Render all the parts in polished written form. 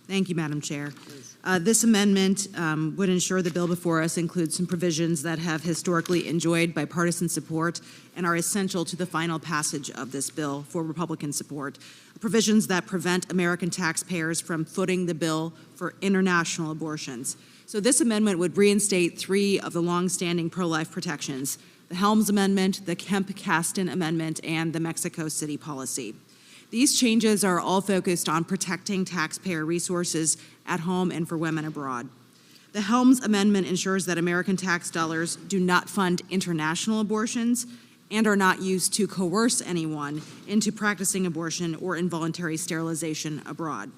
Thank you, Madam Chair. This amendment would ensure the bill before us includes some provisions that have historically enjoyed bipartisan support and are essential to the final passage of this bill for Republican support. Provisions that prevent American taxpayers from footing the bill for international abortions. So this amendment would reinstate 3 of the longstanding pro-life protections: the Helms Amendment, the Kemp-Kasten Amendment, and the Mexico City policy. These changes are all focused on protecting taxpayer resources at home and for women abroad. The Helms Amendment ensures that American tax dollars do not fund international abortions and are not used to coerce anyone into practicing abortion or involuntary sterilization abroad.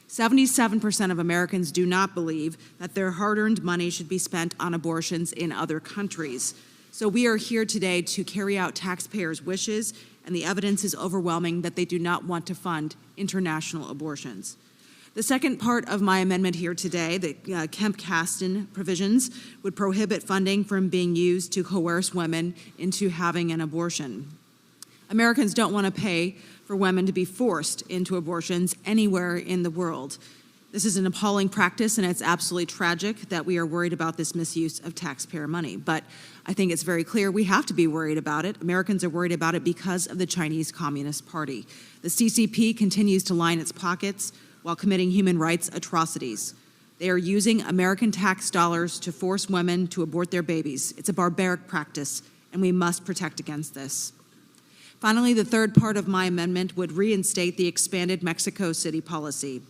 77% of Americans do not believe that their hard-earned money should be spent on abortions in other countries. So we are here today to carry out taxpayers' wishes, and the evidence is overwhelming that they do not want to fund international abortions. The second part of my amendment here today, the Kemp-Kasten provisions, would prohibit funding from being used to coerce women into having an abortion. Americans don't want to pay for women to be forced into abortions anywhere in the world. This is an appalling practice, and it's absolutely tragic that we are worried about this misuse of taxpayer money. But I think it's very clear we have to be worried about it. Americans are worried about it because of the Chinese Communist Party. The CCP continues to line its pockets while committing human rights atrocities. They are using American tax dollars to force women to abort their babies. It's a barbaric practice, and we must protect against this. Finally, the third part of my amendment would reinstate the expanded Mexico City policy.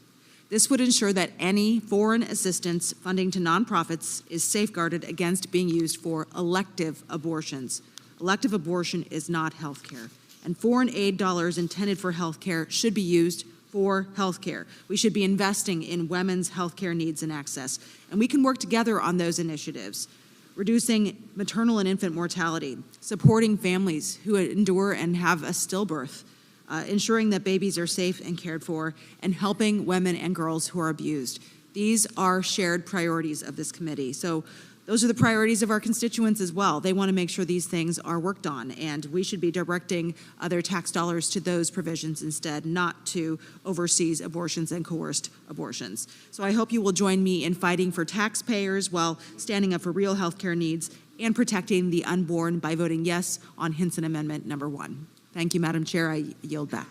This would ensure that any foreign assistance funding to nonprofits is safeguarded against being used for elective abortions. Elective abortion is not health care, and foreign aid dollars intended for health care should be used for health care. We should be investing in women's health care needs and access, and we can work together on those initiatives. Reducing maternal and infant mortality, supporting families who endure and have a stillbirth, ensuring that babies are safe and cared for, and helping women and girls who are abused. These are shared priorities of this committee. So those are the priorities of our constituents as well. They want to make sure these things are worked on, and we should be directing their tax dollars to those provisions instead, not to overseas abortions and coerced abortions. So I hope you will join me in fighting for taxpayers while standing up for real health care needs and protecting the unborn by voting yes on Hinson Amendment number 1. Thank you, Madam Chair. I yield back.